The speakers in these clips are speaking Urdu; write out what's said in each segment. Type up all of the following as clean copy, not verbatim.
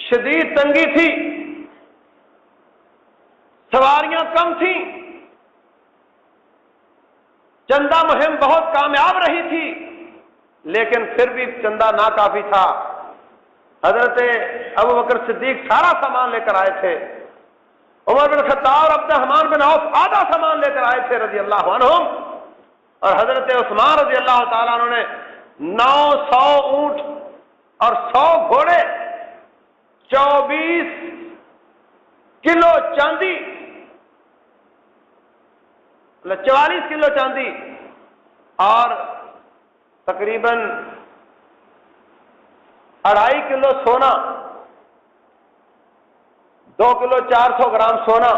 شدید تنگی تھی، سواریاں کم تھیں، چندہ مہم بہت کامیاب رہی تھی، لیکن پھر بھی چندہ ناکافی تھا۔ حضرت ابوبکر صدیق سارا سامان لے کر آئے تھے، عمر بن خطاب اور عبد الرحمن بن عوف آدھا سامان لے کر آئے تھے رضی اللہ عنہم، اور حضرت عثمان رضی اللہ تعالیٰ عنہ نے 900 اونٹ اور 100 گھوڑے، 24 کلو چاندی، 44 کلو چاندی اور تقریباً 2.5 کلو سونا، 2 کلو 400 گرام سونا،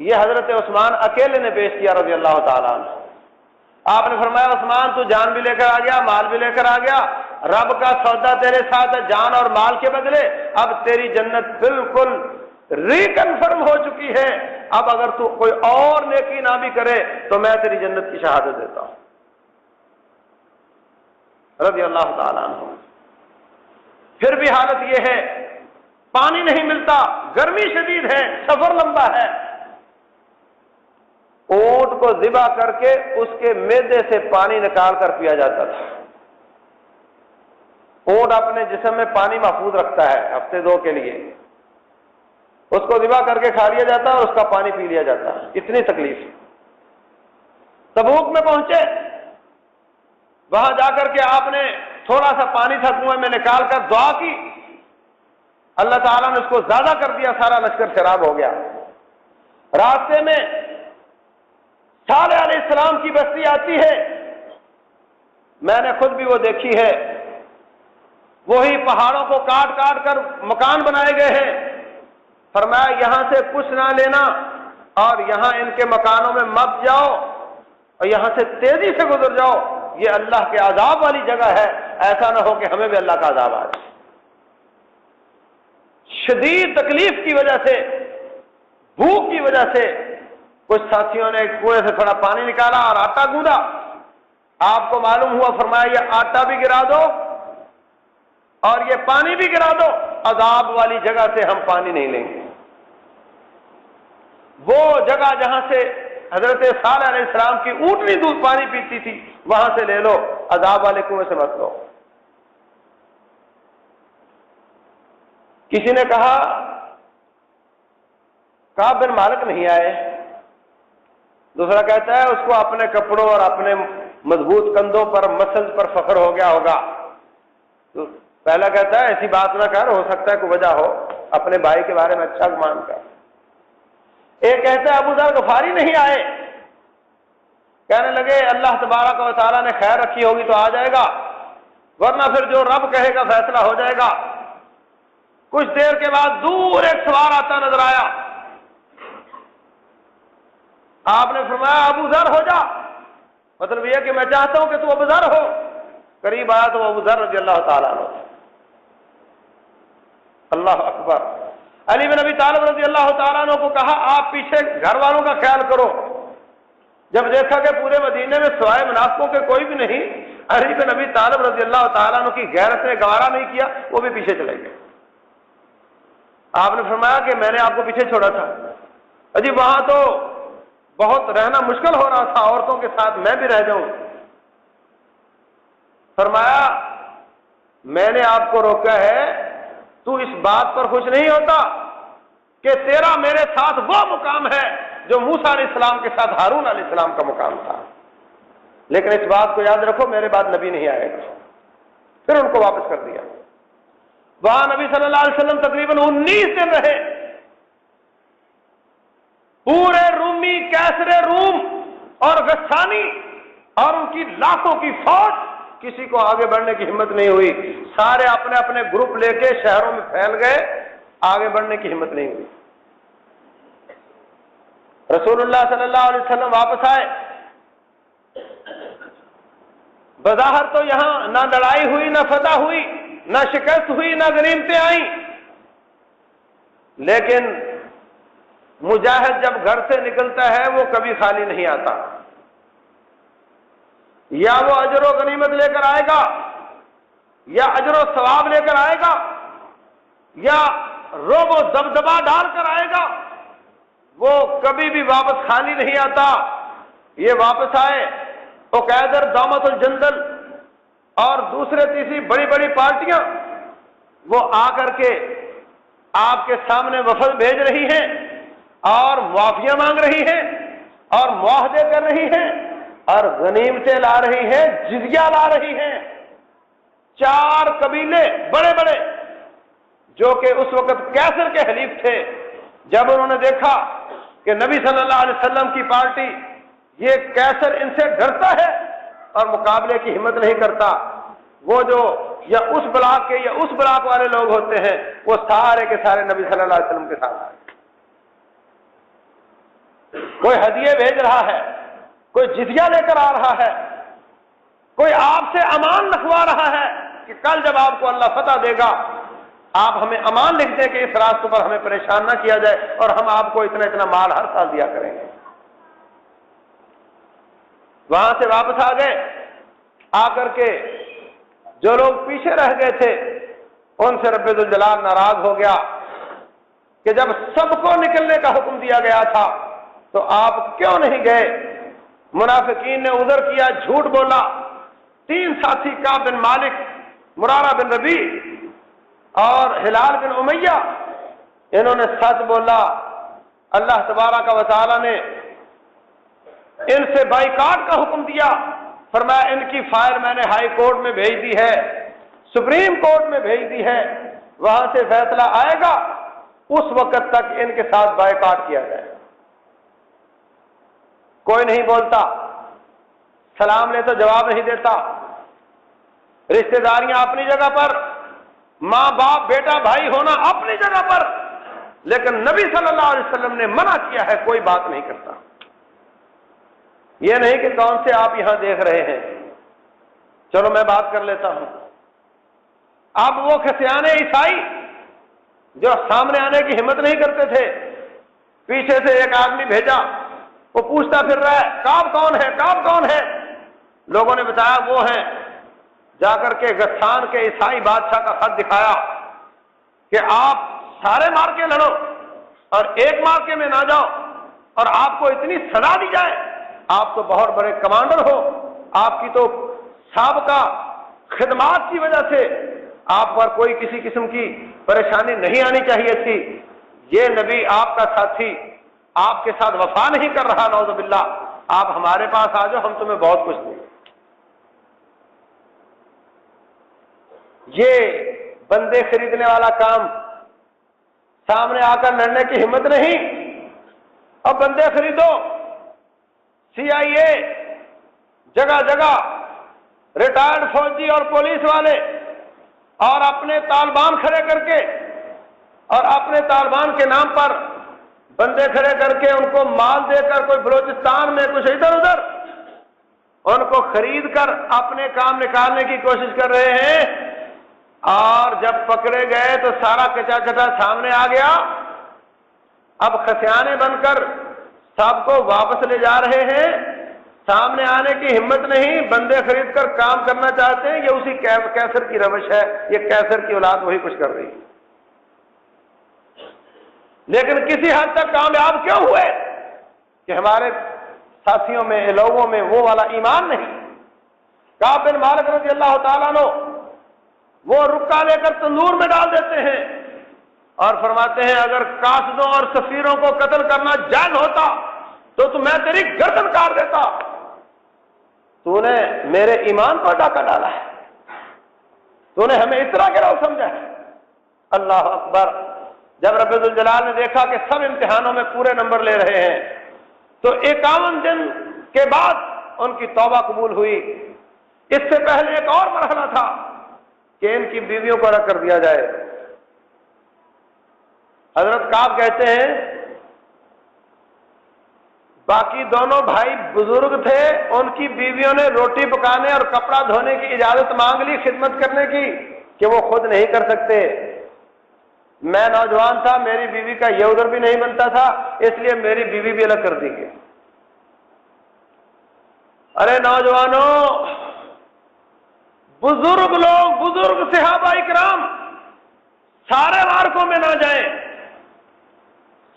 یہ حضرت عثمان اکیلے نے پیش کیا رضی اللہ تعالیٰ عنہ۔ آپ نے فرمایا عثمان تو جان بھی لے کر آ گیا، مال بھی لے کر آ گیا، رب کا سودا تیرے ساتھ ہے جان اور مال کے بدلے، اب تیری جنت بالکل ریکنفرم ہو چکی ہے، اب اگر تو کوئی اور نیکی نہ بھی کرے تو میں تیری جنت کی شہادت دیتا ہوں رضی اللہ تعالیٰ عنہ۔ پھر بھی حالت یہ ہے، پانی نہیں ملتا، گرمی شدید ہے، سفر لمبا ہے، اونٹ کو ذبح کر کے اس کے معدے سے پانی نکال کر پیا جاتا تھا۔ اونٹ اپنے جسم میں پانی محفوظ رکھتا ہے ہفتے 2 کے لیے، اس کو ذبح کر کے کھا لیا جاتا ہے اور اس کا پانی پی لیا جاتا ہے۔ اتنی تکلیف۔ تبوک میں پہنچے، وہاں جا کر کے آپ نے تھوڑا سا پانی تھا کنویں میں نکال کر دعا کی، اللہ تعالیٰ نے اس کو زیادہ کر دیا، سارا لشکر سیراب ہو گیا۔ راستے میں صالح علیہ السلام کی بستی آتی ہے، میں نے خود بھی وہ دیکھی ہے، وہی پہاڑوں کو کاٹ کاٹ کر مکان بنائے گئے ہیں۔ فرمایا یہاں سے کچھ نہ لینا اور یہاں ان کے مکانوں میں مت جاؤ اور یہاں سے تیزی سے گزر جاؤ، یہ اللہ کے عذاب والی جگہ ہے، ایسا نہ ہو کہ ہمیں بھی اللہ کا عذاب آ جائے۔ شدید تکلیف کی وجہ سے، بھوک کی وجہ سے کچھ ساتھیوں نے کنویں سے تھوڑا پانی نکالا اور آٹا گوندا، آپ کو معلوم ہوا، فرمایا یہ آٹا بھی گرا دو اور یہ پانی بھی گرا دو، عذاب والی جگہ سے ہم پانی نہیں لیں گے۔ وہ جگہ جہاں سے حضرت صالح علیہ السلام کی اونٹنی دودھ پانی پیتی تھی وہاں سے لے لو، عذاب والے کنویں سے مت لو۔ کسی نے کہا کعب بن مالک نہیں آئے، دوسرا کہتا ہے اس کو اپنے کپڑوں اور اپنے مضبوط کندھوں پر مسل پر فخر ہو گیا ہوگا، تو پہلا کہتا ہے ایسی بات نہ کر، ہو سکتا ہے کوئی وجہ ہو، اپنے بھائی کے بارے میں اچھا گمان کر۔ ایک کہتا ہے ابو ذر غفاری نہیں آئے، کہنے لگے اللہ تبارک و تعالیٰ نے خیر رکھی ہوگی تو آ جائے گا، ورنہ پھر جو رب کہے گا فیصلہ ہو جائے گا۔ کچھ دیر کے بعد دور ایک سوار آتا نظر آیا، آپ نے فرمایا ابو ذر ہو جا، مطلب یہ کہ میں چاہتا ہوں کہ تو ابو ذر ہو۔ قریب آیا تو ابو ذر رضی اللہ تعالیٰ عنہ۔ اللہ اکبر۔ علی بن ابی طالب رضی اللہ تعالیٰ عنہ کو کہا آپ پیچھے گھر والوں کا خیال کرو۔ جب دیکھا کہ پورے مدینے میں سوائے منافقوں کے کوئی بھی نہیں، علی بن ابی طالب رضی اللہ تعالیٰ عنہ کی غیرت نے گوارا نہیں کیا، وہ بھی پیچھے چلے گئے۔ آپ نے فرمایا کہ میں نے آپ کو پیچھے چھوڑا تھا، اجی وہاں تو بہت رہنا مشکل ہو رہا تھا، عورتوں کے ساتھ میں بھی رہ جاؤں۔ فرمایا میں نے آپ کو روکا ہے، تو اس بات پر خوش نہیں ہوتا کہ تیرا میرے ساتھ وہ مقام ہے جو موسیٰ علیہ السلام کے ساتھ ہارون علیہ السلام کا مقام تھا، لیکن اس بات کو یاد رکھو میرے بعد نبی نہیں آئے گا۔ پھر ان کو واپس کر دیا۔ وہاں نبی صلی اللہ علیہ وسلم تقریباً 19 دن رہے۔ پورے رومی، کیسر روم اور غسانی اور ان کی لاکھوں کی فوج، کسی کو آگے بڑھنے کی ہمت نہیں ہوئی، سارے اپنے اپنے گروپ لے کے شہروں میں پھیل گئے، آگے بڑھنے کی ہمت نہیں ہوئی۔ رسول اللہ صلی اللہ علیہ وسلم واپس آئے، بظاہر تو یہاں نہ لڑائی ہوئی، نہ فتح ہوئی، نہ شکست ہوئی، نہ غنیمتیں آئیں، لیکن مجاہد جب گھر سے نکلتا ہے وہ کبھی خالی نہیں آتا، یا وہ اجر و غنیمت لے کر آئے گا یا اجر و ثواب لے کر آئے گا، یا روب و دبدبا ڈال کر آئے گا، وہ کبھی بھی واپس خالی نہیں آتا۔ یہ واپس آئے عقیدر، دامت الجندل اور دوسرے تیسری بڑی بڑی پارٹیاں، وہ آ کر کے آپ کے سامنے وفد بھیج رہی ہیں اور معافیاں مانگ رہی ہیں اور معاہدے کر رہی ہیں اور غنیمتیں لا رہی ہیں، جزیہ لا رہی ہیں۔ 4 قبیلے بڑے بڑے جو کہ اس وقت کیسر کے حلیف تھے، جب انہوں نے دیکھا کہ نبی صلی اللہ علیہ وسلم کی پارٹی، یہ کیسر ان سے ڈرتا ہے اور مقابلے کی ہمت نہیں کرتا، وہ جو یا اس بلاک کے یا اس بلاک والے لوگ ہوتے ہیں، وہ سارے کے سارے نبی صلی اللہ علیہ وسلم کے ساتھ آئے۔ کوئی ہدیے بھیج رہا ہے، کوئی جزیہ لے کر آ رہا ہے، کوئی آپ سے امان لکھوا رہا ہے کہ کل جب آپ کو اللہ فتح دے گا، آپ ہمیں امان لکھ دیں کہ اس راستے پر ہمیں پریشان نہ کیا جائے اور ہم آپ کو اتنا اتنا مال ہر سال دیا کریں گے۔ وہاں سے واپس آ گئے، آ کر کے جو لوگ پیچھے رہ گئے تھے ان سے رب ذوالجلال ناراض ہو گیا کہ جب سب کو نکلنے کا حکم دیا گیا تھا تو آپ کیوں نہیں گئے؟ منافقین نے عذر کیا، جھوٹ بولا۔ 3 ساتھی کعب بن مالک، مرارہ بن ربیع اور ہلال بن امیہ، انہوں نے سچ بولا۔ اللہ تبارک و تعالی نے ان سے بائیکاٹ کا حکم دیا، فرمایا ان کی فائل میں نے ہائی کورٹ میں بھیج دی ہے، سپریم کورٹ میں بھیج دی ہے، وہاں سے فیصلہ آئے گا، اس وقت تک ان کے ساتھ بائیکاٹ کیا جائے۔ کوئی نہیں بولتا، سلام لے تو جواب نہیں دیتا، رشتہ داریاں اپنی جگہ پر، ماں باپ بیٹا بھائی ہونا اپنی جگہ پر، لیکن نبی صلی اللہ علیہ وسلم نے منع کیا ہے، کوئی بات نہیں کرتا۔ یہ نہیں کہ کون سے آپ یہاں دیکھ رہے ہیں، چلو میں بات کر لیتا ہوں۔ اب وہ خسیانے عیسائی جو سامنے آنے کی ہمت نہیں کرتے تھے، پیچھے سے ایک آدمی بھیجا، وہ پوچھتا پھر رہا ہے کعب کون ہے، کعب کون ہے؟ لوگوں نے بتایا وہ ہیں۔ جا کر کے غسان کے عیسائی بادشاہ کا خط دکھایا کہ آپ سارے مارکے لڑو اور ایک مارکے میں نہ جاؤ اور آپ کو اتنی سزا دی جائے، آپ تو بہت بڑے کمانڈر ہو، آپ کی تو سابقہ خدمات کی وجہ سے آپ پر کوئی کسی قسم کی پریشانی نہیں آنی چاہیے تھی۔ یہ نبی آپ کا ساتھی آپ کے ساتھ وفا نہیں کر رہا، نعوذ باللہ، آپ ہمارے پاس آ جاؤ، ہم تمہیں بہت کچھ دیں۔ یہ بندے خریدنے والا کام، سامنے آ کر لڑنے کی ہمت نہیں، اب بندے خریدو۔ CIA جگہ جگہ ریٹائرڈ فوجی اور پولیس والے اور اپنے طالبان کھڑے کر کے اور اپنے طالبان کے نام پر بندے کھڑے کر کے ان کو مال دے کر، کوئی بلوچستان میں کچھ ادھر ادھر، ان کو خرید کر اپنے کام نکالنے کی کوشش کر رہے ہیں، اور جب پکڑے گئے تو سارا کچا کچا سامنے آ گیا۔ اب خسیانے بن کر سب کو واپس لے جا رہے ہیں، سامنے آنے کی ہمت نہیں، بندے خرید کر کام کرنا چاہتے ہیں۔ یہ اسی کیسر کی روش ہے، یہ کیسر کی اولاد وہی کچھ کر رہی ہے۔ لیکن کسی حد تک کامیاب کیوں ہوئے؟ کہ ہمارے ساتھیوں میں، لوگوں میں وہ والا ایمان نہیں۔ کعب بن مالک رضی اللہ تعالیٰ عنہ وہ رکا لے کر تندور میں ڈال دیتے ہیں اور فرماتے ہیں اگر قاصدوں اور سفیروں کو قتل کرنا جائز ہوتا تو میں تیری گردن کاٹ دیتا، تو نے میرے ایمان پر ڈاکہ ڈالا ہے، تو نے ہمیں اس طرح کے لوگ سمجھا ہے۔ اللہ اکبر۔ جب رب ذوالجلال نے دیکھا کہ سب امتحانوں میں پورے نمبر لے رہے ہیں تو 51 دن کے بعد ان کی توبہ قبول ہوئی۔ اس سے پہلے ایک اور مرحلہ تھا کہ ان کی بیویوں کو الگ کر دیا جائے۔ حضرت کعب کہتے ہیں باقی دونوں بھائی بزرگ تھے، ان کی بیویوں نے روٹی پکانے اور کپڑا دھونے کی اجازت مانگ لی خدمت کرنے کی کہ وہ خود نہیں کر سکتے۔ میں نوجوان تھا، میری بیوی کا یہ ادھر بھی نہیں بنتا تھا، اس لیے میری بیوی بھی الگ کر دی گئی۔ ارے نوجوانوں، بزرگ لوگ، بزرگ صحابہ اکرام سارے مارکوں میں نہ جائیں،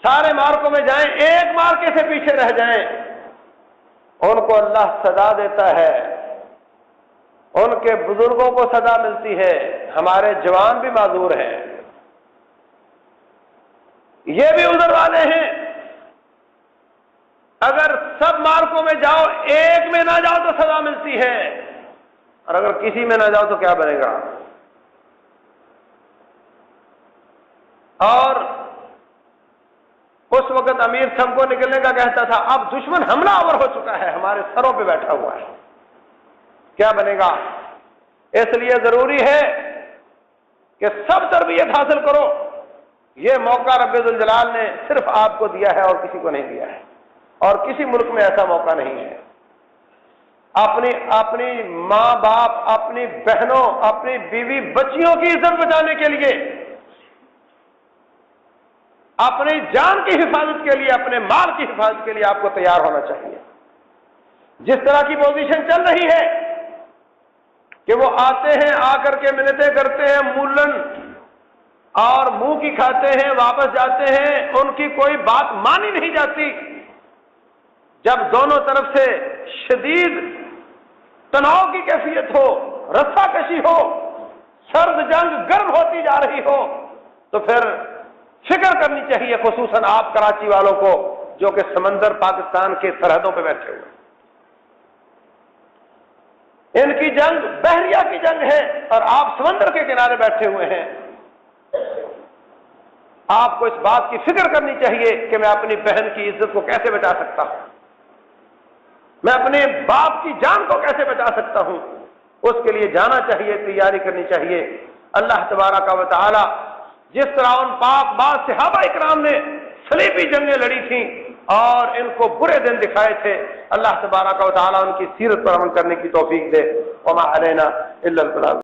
سارے مارکوں میں جائیں، ایک مارکے سے پیچھے رہ جائیں، ان کو اللہ سزا دیتا ہے، ان کے بزرگوں کو سزا ملتی ہے، ہمارے جوان بھی معذور ہیں، یہ بھی عذر والے ہیں۔ اگر سب مارکوں میں جاؤ، ایک میں نہ جاؤ تو سزا ملتی ہے، اور اگر کسی میں نہ جاؤ تو کیا بنے گا؟ اور اس وقت امیر سب کو نکلنے کا کہتا تھا، اب دشمن حملہ آور ہو چکا ہے، ہمارے سروں پہ بیٹھا ہوا ہے، کیا بنے گا؟ اس لیے ضروری ہے کہ سب تربیت حاصل کرو۔ یہ موقع رب ذوالجلال نے صرف آپ کو دیا ہے اور کسی کو نہیں دیا ہے، اور کسی ملک میں ایسا موقع نہیں ہے۔ اپنی ماں باپ، اپنی بہنوں، اپنی بیوی بچیوں کی عزت بچانے کے لیے، اپنی جان کی حفاظت کے لیے، اپنے مال کی حفاظت کے لیے آپ کو تیار ہونا چاہیے۔ جس طرح کی پوزیشن چل رہی ہے کہ وہ آتے ہیں، آ کر کے منتیں کرتے ہیں مولن، اور منہ کی کھاتے ہیں، واپس جاتے ہیں، ان کی کوئی بات مانی نہیں جاتی۔ جب دونوں طرف سے شدید تناؤ کی کیفیت ہو، رسا کشی ہو، سرد جنگ گرم ہوتی جا رہی ہو، تو پھر فکر کرنی چاہیے، خصوصاً آپ کراچی والوں کو جو کہ سمندر پاکستان کے سرحدوں پہ بیٹھے ہوئے، ان کی جنگ بحریہ کی جنگ ہے اور آپ سمندر کے کنارے بیٹھے ہوئے ہیں۔ آپ کو اس بات کی فکر کرنی چاہیے کہ میں اپنی بہن کی عزت کو کیسے بچا سکتا ہوں، میں اپنے باپ کی جان کو کیسے بچا سکتا ہوں، اس کے لیے جانا چاہیے، تیاری کرنی چاہیے۔ اللہ تبارک و تعالی جس طرح ان پاک باز صحابہ اکرام نے صلیبی جنگیں لڑی تھیں اور ان کو برے دن دکھائے تھے، اللہ تبارک و تعالی ان کی سیرت پر عمل کرنے کی توفیق دے۔ وما علینا الا البلاغ۔